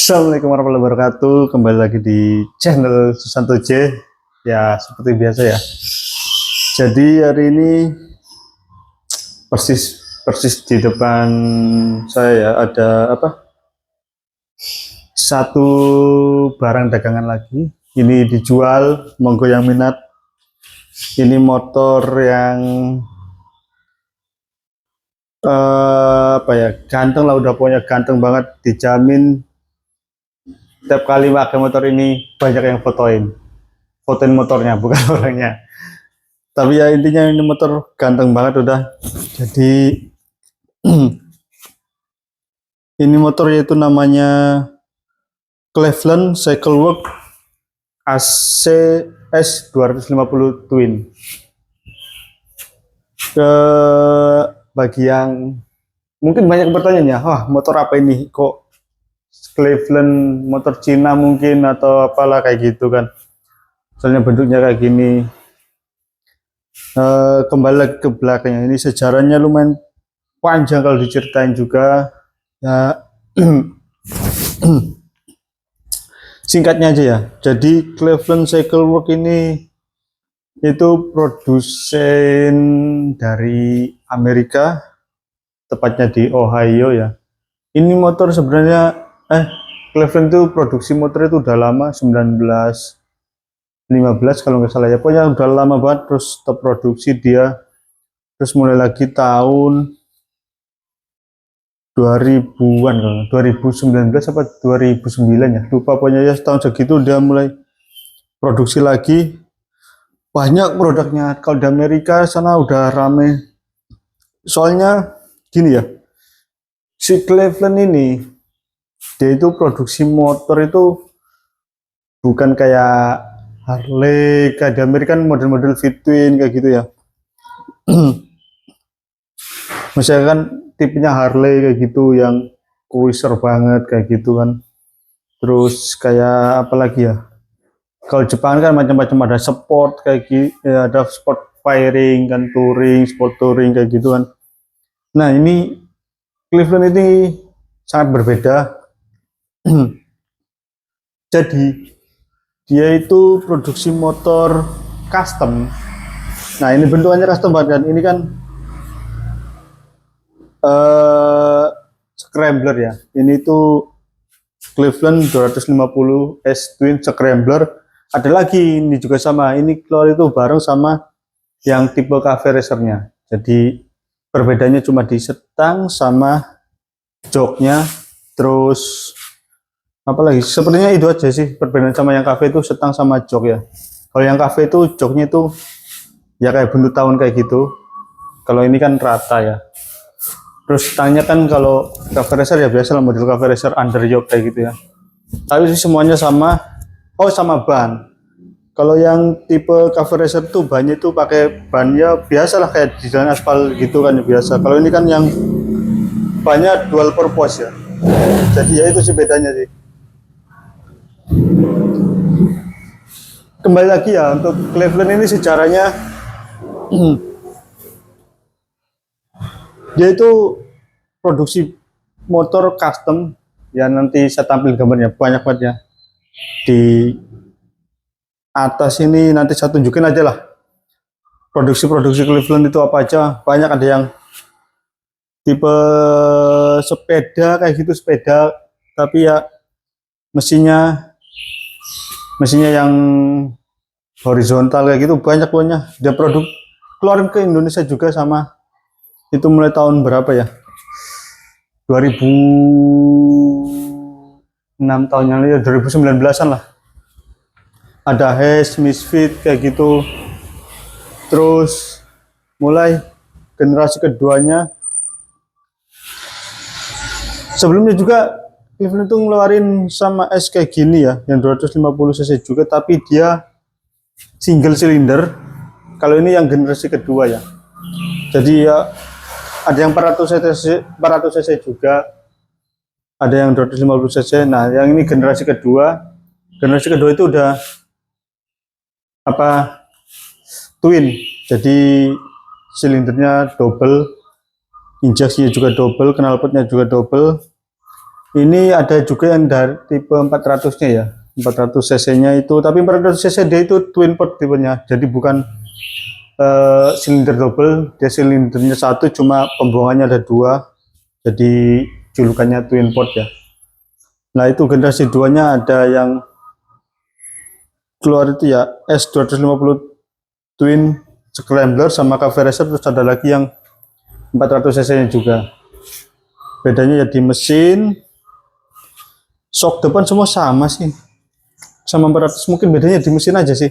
Assalamualaikum warahmatullahi wabarakatuh. Kembali lagi di channel Susanto J. Ya, seperti biasa ya. Jadi hari ini persis persis di depan saya ya, ada apa? Satu barang dagangan lagi. Ini dijual, monggo yang minat. Ini motor yang apa ya? Ganteng lah, udah pokoknya ganteng banget, dijamin. Setiap kali pakai motor ini banyak yang fotoin motornya, bukan orangnya. Tapi ya intinya ini motor ganteng banget udah. Jadi ini motor yaitu namanya Cleveland Cycleworks ACS 250 Twin. Ke bagi yang mungkin banyak bertanya, wah motor apa ini kok Cleveland, motor Cina mungkin atau apalah kayak gitu kan. Soalnya bentuknya kayak gini. Kembali lagi ke belakangnya, ini sejarahnya lumayan panjang kalau diceritain juga ya. Singkatnya aja ya, jadi Cleveland Cycleworks ini itu produsen dari Amerika, tepatnya di Ohio ya. Ini motor sebenarnya Cleveland itu produksi motor itu udah lama, 1915 kalau nggak salah ya, pokoknya udah lama banget. Terus stop produksi dia, terus mulai lagi tahun 2000-an, 2019 apa 2009 ya, lupa, pokoknya ya tahun segitu dia mulai produksi lagi. Banyak produknya, kalau di Amerika sana udah rame. Soalnya gini ya, si Cleveland ini dia itu produksi motor itu bukan kayak Harley, kayak di Amerika kan model-model Twin kayak gitu ya. Misalnya kan tipenya Harley kayak gitu yang cruiser banget kayak gitu kan. Terus kayak apa lagi ya, kalau Jepang kan macam-macam, ada sport kayak gitu ya, ada sport firing kan, touring, sport touring kayak gitu kan. Nah ini Cleveland ini sangat berbeda. Jadi dia itu produksi motor custom. Nah ini bentukannya custom banget kan, ini kan scrambler ya, ini tuh Cleveland 250 S Twin Scrambler. Ada lagi ini juga sama, ini keluar itu bareng sama yang tipe cafe racernya. Jadi perbedaannya cuma di setang sama joknya. Terus apalagi, sepertinya itu aja sih perbedaan sama yang cafe, itu setang sama jok ya. Kalau yang cafe itu joknya itu ya kayak buntut tahun kayak gitu, kalau ini kan rata ya. Terus setangnya kan kalau cafe racer ya biasa lah, model cafe racer under yoke kayak gitu ya. Tapi sih semuanya sama. Oh sama ban, kalau yang tipe cover racer tuh bannya itu pakai ban ya biasa lah kayak di jalan aspal gitu kan ya, biasa. Kalau ini kan yang banyak dual purpose ya, jadi ya itu sih bedanya sih. Kembali lagi ya, untuk Cleveland ini sejarahnya dia itu produksi motor custom ya, nanti saya tampil gambarnya banyak banget ya di atas ini, nanti saya tunjukin aja lah produksi-produksi Cleveland itu apa aja. Banyak, ada yang tipe sepeda kayak gitu, sepeda tapi ya mesinnya mesinnya yang horizontal kayak gitu, banyak pokoknya. Dia produk keluarin ke Indonesia juga sama, itu mulai tahun berapa ya, 2006 tahun yang lalu ya, 2019an lah. Ada Hash, Misfit kayak gitu. Terus mulai generasi keduanya, sebelumnya juga Cleveland itu ngeluarin sama S kayak gini ya, yang 250 cc juga, tapi dia single cylinder. Kalau ini yang generasi kedua ya, jadi ya ada yang 400 cc juga, ada yang 250 cc. Nah yang ini generasi kedua. Generasi kedua itu udah apa, twin, jadi silindernya double, injeksinya juga double, knalpotnya juga double. Ini ada juga yang dari tipe 400-nya ya. 400 cc-nya itu, tapi 400 cc dia itu twin port tipenya. Jadi bukan silinder double, dia silindernya satu, cuma pembuangannya ada dua. Jadi julukannya twin port ya. Nah, itu generasi 2-nya ada yang keluar itu ya S250 twin scrambler sama cafe racer, terus ada lagi yang 400 cc-nya juga. Bedanya ya di mesin, shock depan semua sama sih. Sama 400 mungkin bedanya di mesin aja sih.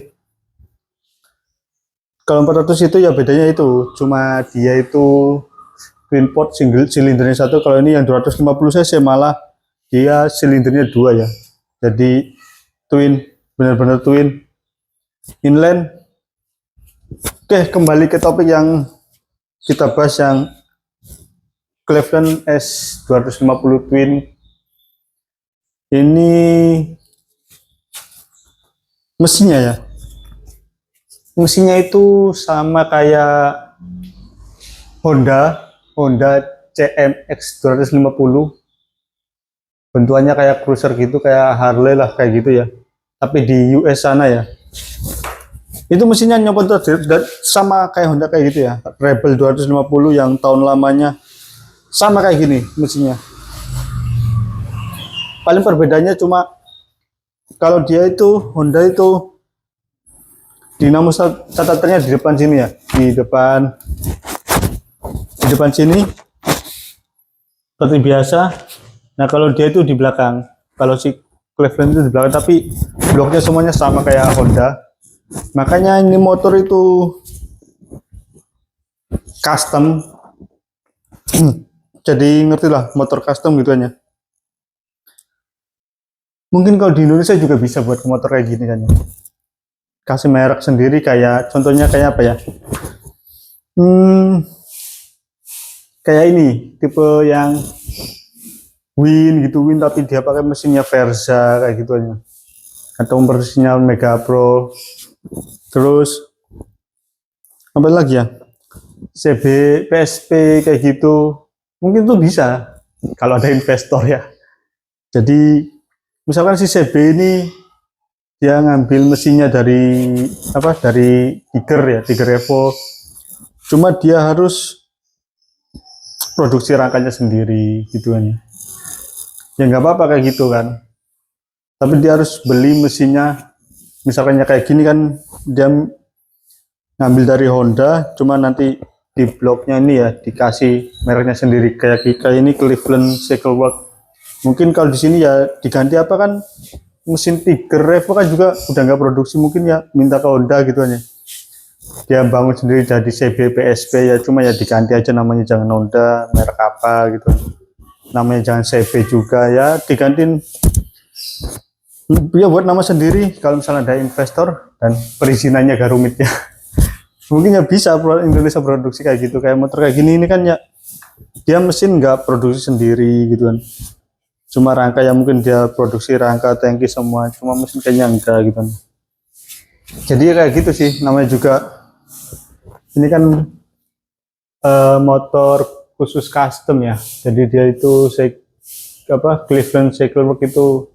Kalau 400 itu ya bedanya itu, cuma dia itu twin port single silindernya satu. Kalau ini yang 250 cc malah dia silindernya dua ya. Jadi twin, benar-benar twin inline. Oke, kembali ke topik yang kita bahas, yang Cleveland S250 twin. Ini mesinnya ya. Mesinnya itu sama kayak Honda CMX 250. Bentukannya kayak cruiser gitu, kayak Harley lah kayak gitu ya. Tapi di US sana ya. Itu mesinnya nyopot dan sama kayak Honda kayak gitu ya. Rebel 250 yang tahun lamanya sama kayak gini mesinnya. Paling perbedaannya cuma kalau dia itu Honda itu dinamo catatannya di depan sini ya, di depan sini seperti biasa. Nah, kalau dia itu di belakang. Kalau si Cleveland itu di belakang, tapi bloknya semuanya sama kayak Honda. Makanya ini motor itu custom. Jadi ngerti lah, motor custom gitu aja. Mungkin kalau di Indonesia juga bisa buat motor kayak gini kan ya. Kasih merek sendiri, kayak contohnya kayak apa ya? Kayak ini tipe yang Win gitu, Win tapi dia pakai mesinnya Versa kayak gitu aja. Atau mesinnya Mega Pro. Terus apa lagi ya? CB, PSP kayak gitu. Mungkin tuh bisa kalau ada investor ya. Jadi misalkan si CB ini dia ngambil mesinnya dari apa? Dari Tiger ya, Tiger Evo. Cuma dia harus produksi rangkanya sendiri gitu kan. Ya nggak apa-apa kayak gitu kan. Tapi dia harus beli mesinnya. Misalkannya kayak gini kan, dia ngambil dari Honda, cuma nanti di bloknya ini ya dikasih mereknya sendiri, kayak ini Cleveland Cycle Work. Mungkin kalau di sini ya diganti apa kan, mesin Tiger Evo kan juga udah nggak produksi, mungkin ya minta ke Honda gitu aja. Dia bangun sendiri jadi CB PSP ya, cuma ya diganti aja namanya, jangan Honda, merek apa gitu. Namanya jangan CB juga ya, digantiin ya buat nama sendiri. Kalau misalnya ada investor dan perizinannya gak rumit ya. Mungkin ya bisa Indonesia produksi kayak gitu, kayak motor kayak gini ini kan ya dia mesin nggak produksi sendiri gitu kan, cuma rangka yang mungkin dia produksi rangka, tangki semua, cuma mesin kayaknya enggak gitu kan. Jadi ya kayak gitu sih, namanya juga ini kan motor khusus custom ya, jadi dia itu Cleveland Cycle Work itu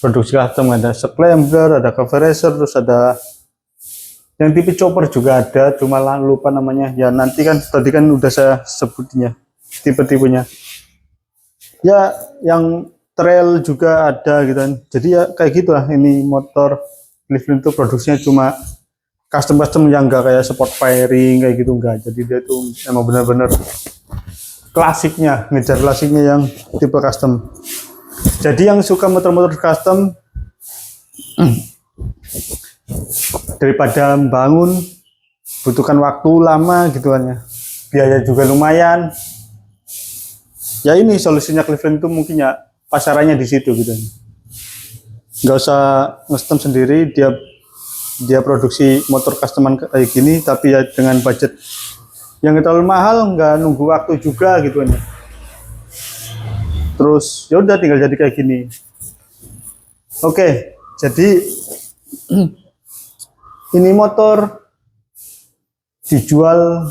produksi custom, ada scrambler, ada cover racer, terus ada yang tipe chopper juga ada, cuma lupa namanya ya. Nanti kan tadi kan udah saya sebutnya tipe-tipenya ya. Yang trail juga ada gitu kan. Jadi ya kayak gitulah, ini motor Cleveland itu produksinya cuma custom yang enggak kayak sport firing kayak gitu, enggak. Jadi dia tuh emang benar-benar klasiknya, ngejar klasiknya yang tipe custom. Jadi yang suka motor-motor custom daripada bangun butuhkan waktu lama gitu kan ya, biaya juga lumayan ya, ini solusinya Cleveland itu mungkin ya pasarannya di situ gitu. Nggak usah ngestem sendiri, dia produksi motor customan kayak gini, tapi ya dengan budget yang nggak terlalu mahal, nggak nunggu waktu juga gitu kan. Terus ya udah tinggal jadi kayak gini. Oke, jadi ini motor dijual,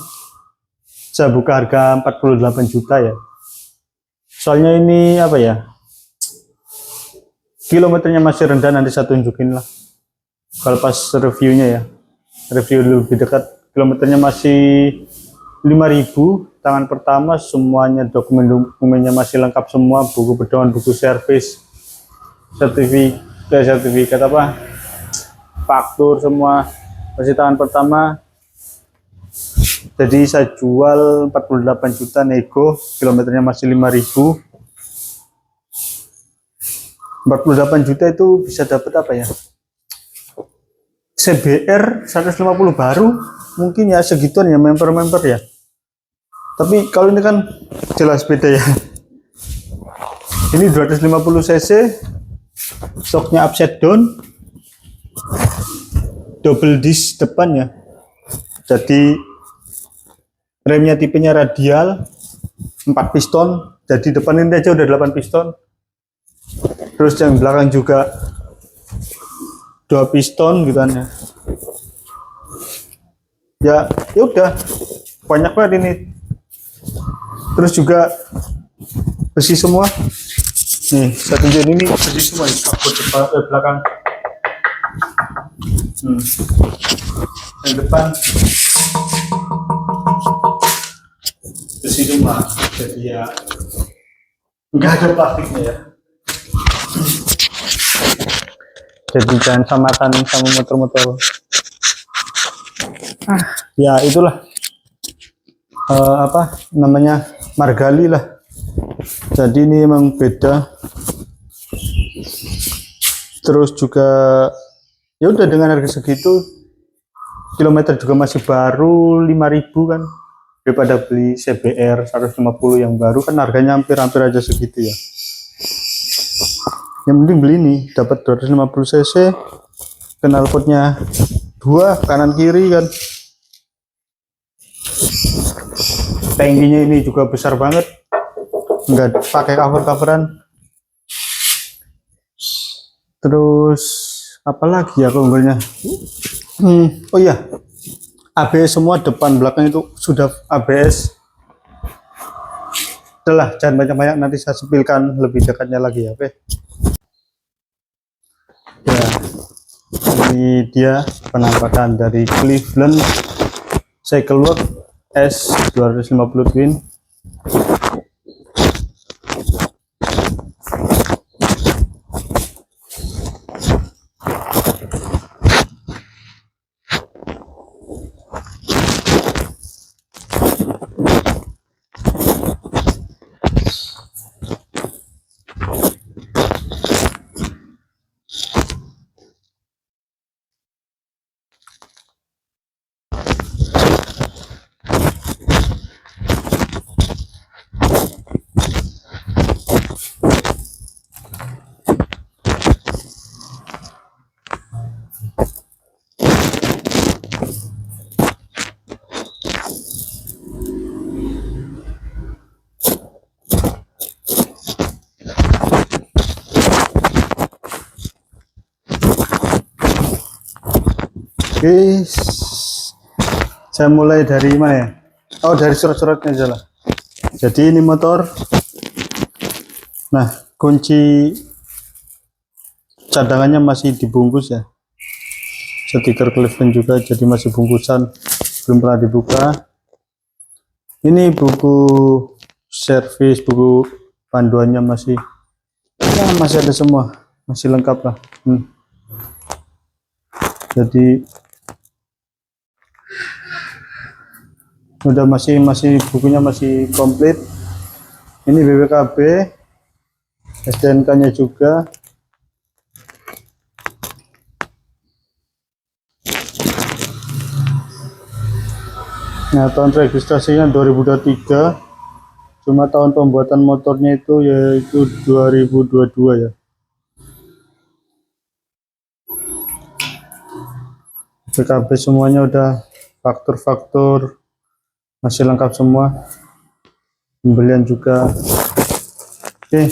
saya buka harga 48 juta ya. Soalnya ini apa ya? kilometernya masih rendah, nanti saya tunjukin lah kalau pas reviewnya ya, review lebih dekat. Kilometernya masih 5.000, tangan pertama, semuanya dokumennya masih lengkap semua, buku pedoman, buku servis, sertifikat apa, faktur, semua masih tangan pertama. Jadi saya jual 48 juta nego, kilometernya masih 5.000. 48 juta itu bisa dapat apa ya, CBR 150 baru mungkin ya, segituan ya, member ya. Tapi kalau ini kan jelas beda ya. Ini 250 cc, shocknya upside down, double disc depannya, jadi remnya tipenya radial, 4 piston, jadi depan ini aja udah 8 piston. Terus yang belakang juga 2 piston gitu kan ya. Ya udah banyak banget ini. Terus juga besi semua. Nih, saya tunjukin, ini besi semua di kabut belakang. Yang depan besi semua. Jadi ya nggak ada plastiknya ya. Jadi jangan samakan sama motor-motor. Ya itulah apa namanya, Margali lah. Jadi ini emang beda. Terus juga ya udah, dengan harga segitu, kilometer juga masih baru 5.000 kan, daripada beli CBR 150 yang baru kan harganya hampir aja segitu ya. Yang penting beli ini, dapat 250 cc, knalpotnya 2 kanan kiri kan. Tangkinya ini juga besar banget, nggak pakai cover-coveran. Terus apalagi ya keunggulannya? Oh iya, ABS semua, depan belakang itu sudah ABS. Udah, jangan banyak-banyak, nanti saya sepilkan lebih dekatnya lagi ya. Oke. Ya, ini dia penampakan dari Cleveland Cycleworks S250 Twin. Oke, saya mulai dari mana ya? Oh, dari surat-suratnya aja lah. Jadi ini motor. Nah, kunci cadangannya masih dibungkus ya. Stiker Cleveland juga, jadi masih bungkusan, belum pernah dibuka. Ini buku servis, buku panduannya masih ada semua, masih lengkap lah. Jadi udah masih bukunya masih komplit. Ini BPKB, STNK-nya juga. Nah, tahun registrasinya 2023, cuma tahun pembuatan motornya itu yaitu 2022 ya. BPKB semuanya udah, faktur masih lengkap semua, pembelian juga. Oke,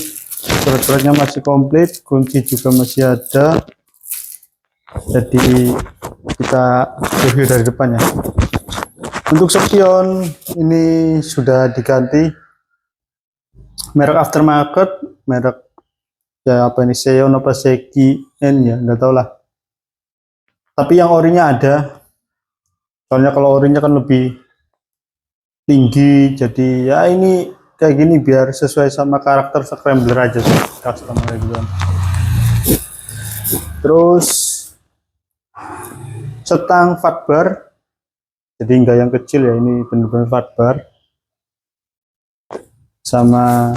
surat-suratnya masih komplit, kunci juga masih ada. Jadi kita review dari depannya. Untuk spion ini sudah diganti merek aftermarket, merek ya apa ini Xeon apa Seki N ya, nggak tahu lah. Tapi yang orinya ada, soalnya kalau orinya kan lebih tinggi, jadi ya ini kayak gini biar sesuai sama karakter scrambler aja sih, custom gitu kan. Terus setang fatbar, jadi enggak yang kecil ya, ini bener-bener fatbar. Sama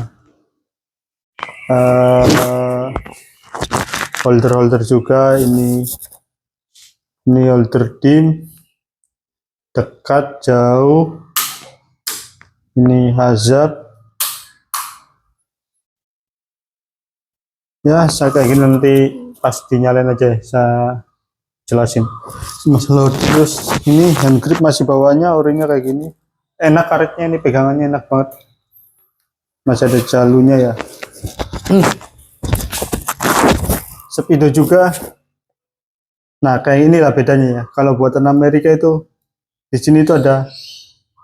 holder juga, ini holder dim, dekat, jauh, ini hazard. Ya saya kayak gini nanti pas dinyalain aja saya jelasin masalah. Terus ini hand grip masih bawahnya orinya kayak gini, enak karetnya, ini pegangannya enak banget, masih ada jalurnya ya. Speedo juga. Nah kayak inilah bedanya ya, kalau buatan Amerika itu di sini itu ada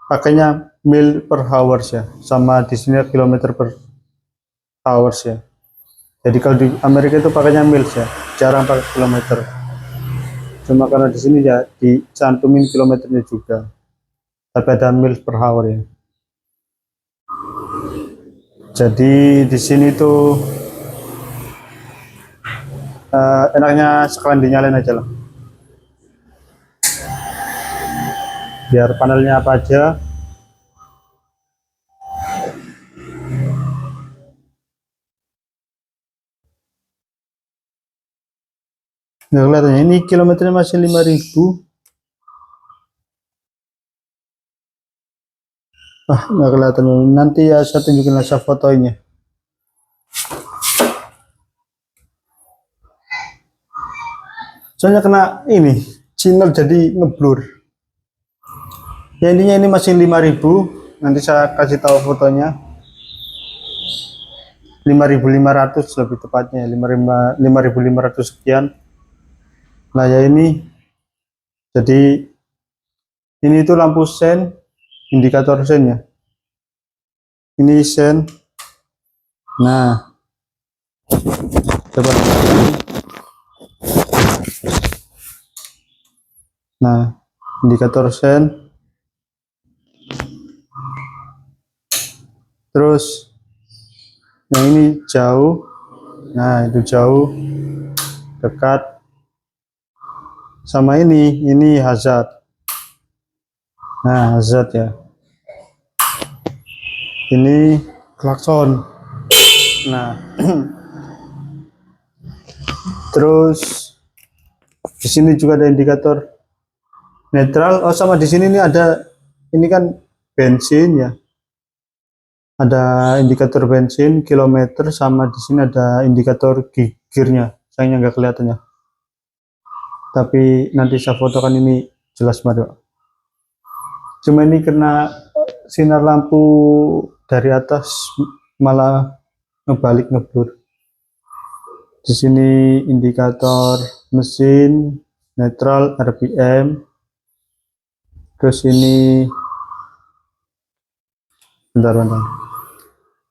pakainya mil per hours ya, sama di sini kilometer per hours ya. Jadi kalau di Amerika itu pakainya mils ya, jarang pakai kilometer. Cuma karena di sini ya dicantumin kilometernya juga, tapi ada mils per hour ya. Jadi di sini tuh enaknya sekalian dinyalain aja lah, biar panelnya apa aja. Nggak kelihatannya, ini kilometernya masih 5.000. Nggak kelihatan, nanti ya saya tunjukin hasil fotonya. Soalnya kena ini channel jadi ngeblur ya. Intinya ini masih 5.000, nanti saya kasih tahu fotonya. 5.500 lebih tepatnya, 5.500 sekian. Nah ya ini, jadi ini itu lampu sen, indikator sen ya, ini sen. Nah coba, nah indikator sen. Terus yang ini jauh, nah itu jauh, dekat. Sama ini hazard. Nah hazard ya, ini klakson. Nah terus di sini juga ada indikator netral. Oh sama di sini nih ada, ini kan bensin ya, ada indikator bensin, kilometer, sama di sini ada indikator gearnya. Sayangnya nggak kelihatan ya, tapi nanti saya fotokan, ini jelas banget. Cuma ini kena sinar lampu dari atas malah ngebalik, ngeblur. Di sini indikator mesin, netral, RPM. Terus ini bentar,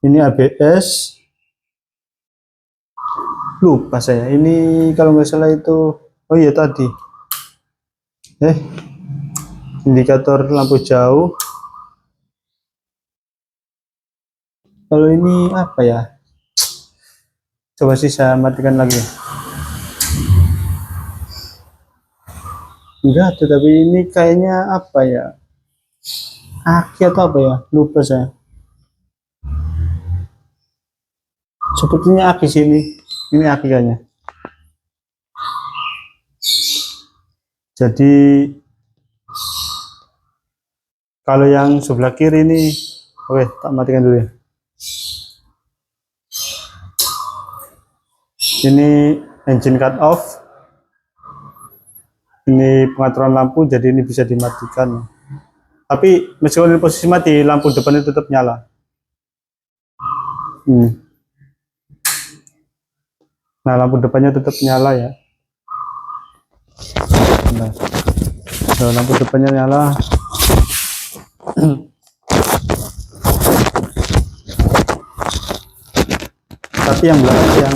ini ABS, lupa saya ini kalau nggak salah itu. Oh iya tadi indikator lampu jauh. Kalau ini apa ya, coba sih saya matikan lagi. Enggak, tetapi ini kayaknya apa ya, aki atau apa ya, lupa saya. Sepertinya aki sini, ini aki kayaknya. Jadi kalau yang sebelah kiri ini, oke tak matikan dulu ya. Ini engine cut off, ini pengaturan lampu, jadi ini bisa dimatikan. Tapi meskipun ini posisi mati, lampu depannya tetap nyala. Nah lampu depannya tetap nyala ya. Nah, lampu depannya nyala. Tapi yang belakang, yang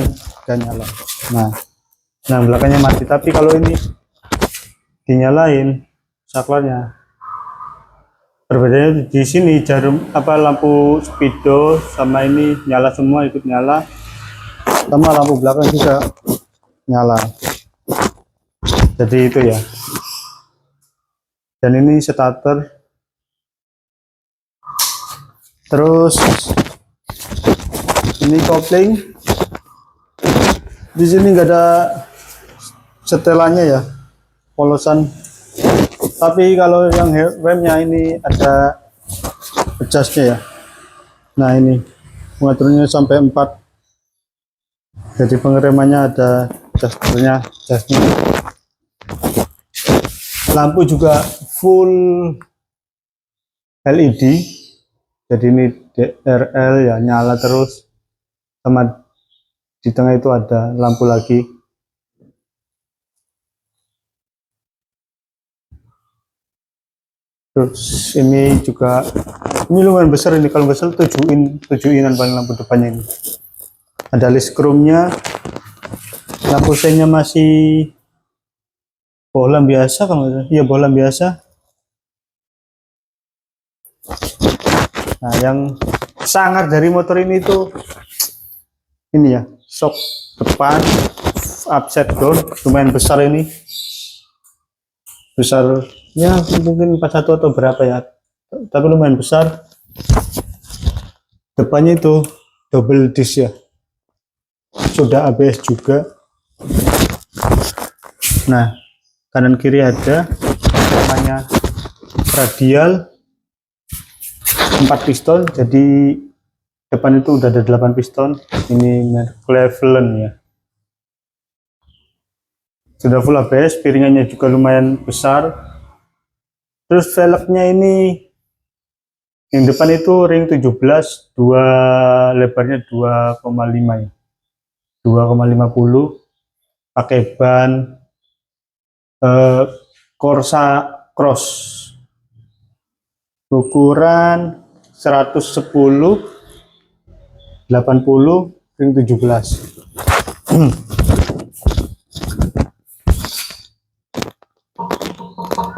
dan nyala. Nah belakangnya mati, tapi kalau ini dinyalain saklarnya. Perbedaannya di sini jarum lampu speedo sama ini nyala semua, ikut nyala, sama lampu belakang juga nyala. Jadi itu ya. Dan ini starter. Terus ini kopling. Di sini nggak ada setelannya ya, polosan. Tapi kalau yang remnya ini ada adjustnya ya. Nah ini pengaturnya sampai 4. Jadi pengeremannya ada adjusternya. Lampu juga full LED. Jadi ini DRL ya, nyala terus. Sama di tengah itu ada lampu lagi. Terus ini juga, ini lumayan besar ini, kalau nggak salah 7 inan paling lampu depannya ini. Ada list chrome-nya. Lampu sengnya masih bohlam biasa, kalau nggak salah. Iya, bohlam biasa. Nah, yang sangar dari motor ini tuh ini ya, shock depan upside down, lumayan besar ini. Besar ya, mungkin 41 atau berapa ya, tapi lumayan besar. Depannya itu double disc ya, sudah ABS juga. Nah kanan kiri ada namanya radial 4 piston, jadi depan itu udah ada 8 piston. Ini Cleveland ya, sudah full ABS, piringannya juga lumayan besar. Terus velgnya ini yang depan itu ring 17, lebarnya 2,5 ya, 2,50, pakai ban Corsa Cross, ukuran 110 80 ring 17.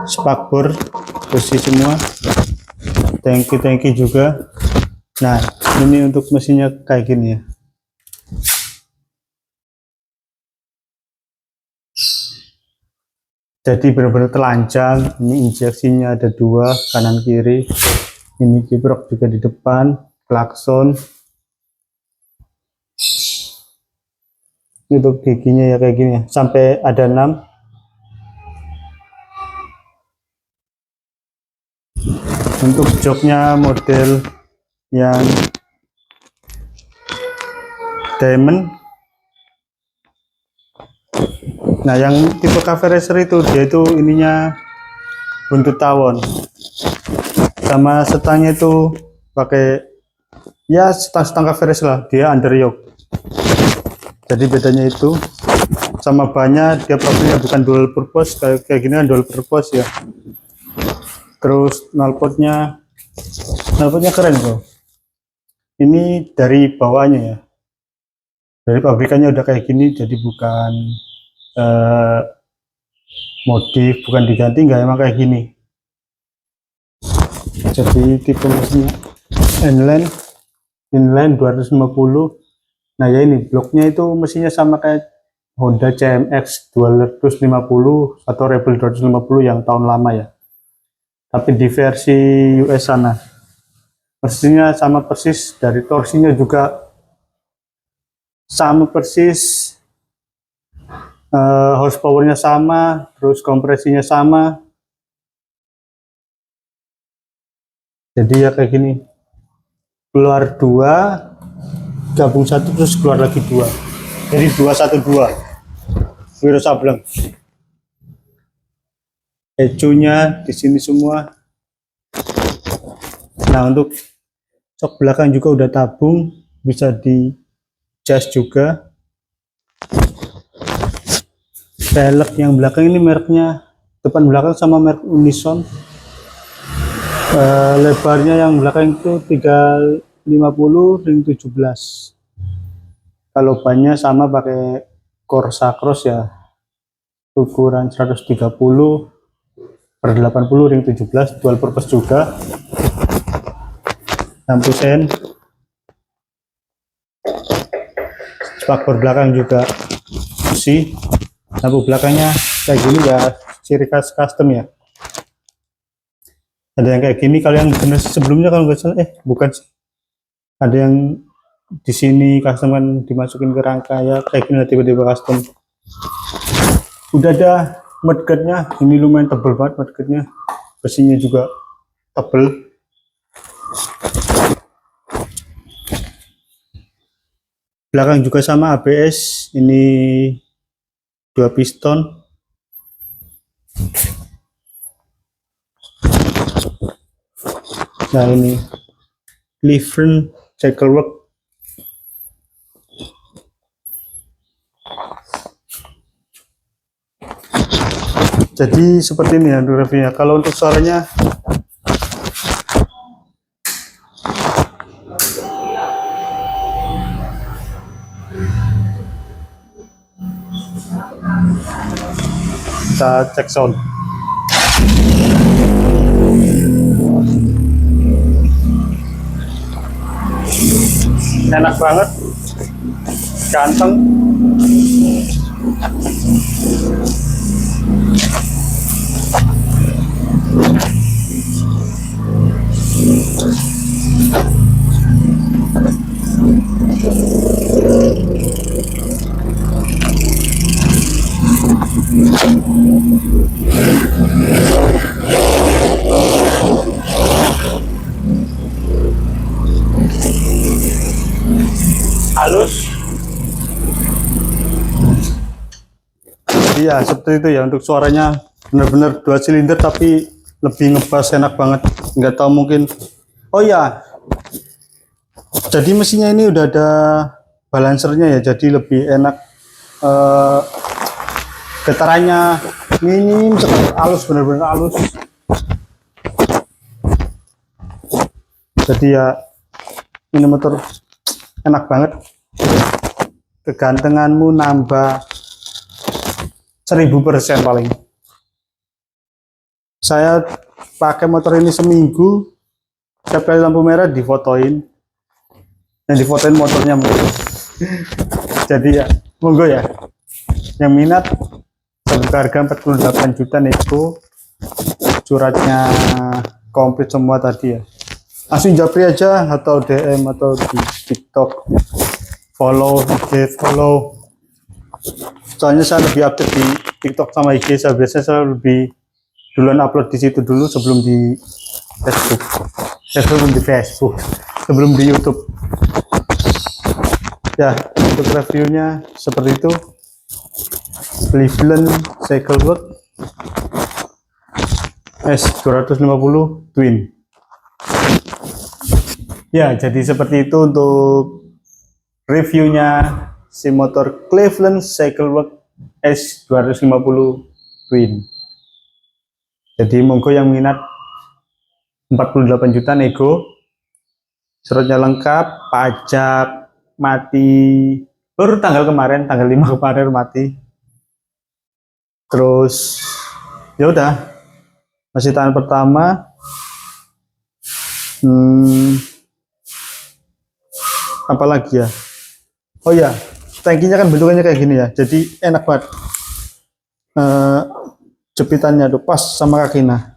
Spakbor bersih semua, tangki juga. Nah ini untuk mesinnya kayak gini ya. Jadi benar-benar telanjang. Ini injeksinya ada 2 kanan kiri. Ini kiprok juga di depan, klakson. Untuk giginya ya kayak gini ya, sampai ada 6. Untuk joknya model yang diamond. Nah yang tipe cafe racer itu dia itu ininya buntut tawon, sama setangnya itu pakai ya setang cafe racer lah, dia under yoke. Jadi bedanya itu, sama bannya dia profilnya bukan dual purpose kayak gini kan, dual purpose ya. Terus knalpotnya keren bro. Ini dari bawahnya ya, dari pabrikannya udah kayak gini, jadi bukan modif, bukan diganti, nggak, emang kayak gini. Jadi tipe mesinnya inline 250. Nah ya ini bloknya itu mesinnya sama kayak Honda CMX 250 atau Rebel 250 yang tahun lama ya, tapi di versi US sana. Mesinnya sama persis, dari torsinya juga sama persis, horsepowernya sama, terus kompresinya sama. Jadi ya kayak gini, keluar 2, gabung 1, terus keluar lagi 2, jadi 212 Wiro Sableng. Ecunya di sini semua. Nah untuk sok belakang juga udah tabung, bisa di jas juga. Velg yang belakang ini mereknya, depan belakang sama merek Unison. Lebarnya yang belakang itu 350 ring 17. Kalau bannya sama pakai Corsa Cross ya, ukuran 130/80 ring 17, dual purpose juga. Lampu sen, spakbor belakang juga besi. Lampu belakangnya kayak gini ya, ciri khas custom ya. Ada yang kayak gini, kalau yang jenis sebelumnya kalau nggak salah, bukan sih. Ada yang di sini custom kan dimasukin ke rangka ya, kayak gini tiba-tiba custom. Udah ada mudguardnya, ini lumayan tebel banget mudguardnya, besinya juga tebel. Belakang juga sama ABS, ini 2 piston. Nah ini Cleveland Cycleworks. Jadi seperti ini ya untuk reviewnya. Kalau untuk suaranya kita cek sound. Enak banget, ganteng. Halus. Iya seperti itu ya, untuk suaranya benar-benar 2 silinder tapi lebih ngebas, enak banget. Nggak tahu mungkin, oh ya, jadi mesinnya ini udah ada balancernya ya, jadi lebih enak. Getarannya minim sekali, halus, benar-benar halus. Jadi ya ini motor enak banget, kegantenganmu nambah 1000% paling. Saya pakai motor ini seminggu, setiap kali lampu merah difotoin, yang difotoin motornya. Jadi ya monggo ya, yang minat, harga 48 juta nego, suratnya komplit semua tadi ya. Langsung japri aja atau DM atau di TikTok, follow soalnya saya lebih update di TikTok sama IG. Saya biasanya saya lebih duluan upload di situ dulu sebelum di Facebook, sebelum di YouTube ya. Untuk reviewnya seperti itu, Cleveland Cycleworks S250 Twin ya. Jadi seperti itu untuk reviewnya si motor Cleveland Cycleworks S250 Twin. Jadi monggo yang minat, 48 juta nego, suratnya lengkap, pajak mati baru tanggal 5 kemarin mati. Terus ya udah, masih tahun pertama. Apalagi ya, oh ya, tangkinya kan bentukannya kayak gini ya, jadi enak banget. Jepitannya tuh pas sama kakina,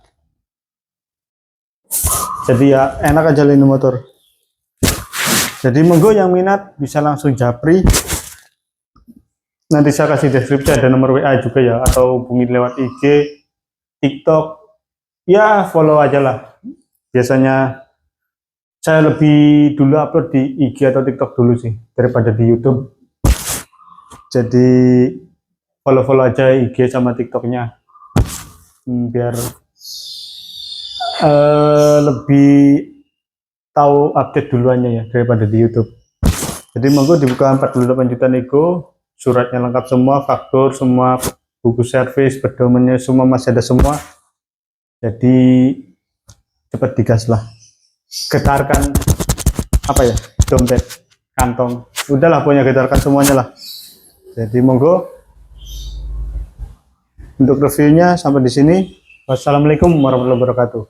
jadi ya enak aja ini motor. Jadi monggo yang minat bisa langsung japri, nanti saya kasih deskripsi, ada nomor WA juga ya, atau hubungi lewat IG, TikTok ya, follow aja lah. Biasanya saya lebih dulu upload di IG atau TikTok dulu sih daripada di YouTube. Jadi follow aja IG sama TikToknya, biar lebih tahu update duluannya ya daripada di YouTube. Jadi monggo dibuka 48 juta nego, suratnya lengkap semua, faktur semua, buku servis, pedomannya semua masih ada semua. Jadi cepat digas lah, getarkan apa ya, dompet, kantong. udahlah pokoknya kita rekam semuanya lah. Jadi monggo untuk reviewnya sampai di sini. Wassalamualaikum warahmatullahi wabarakatuh.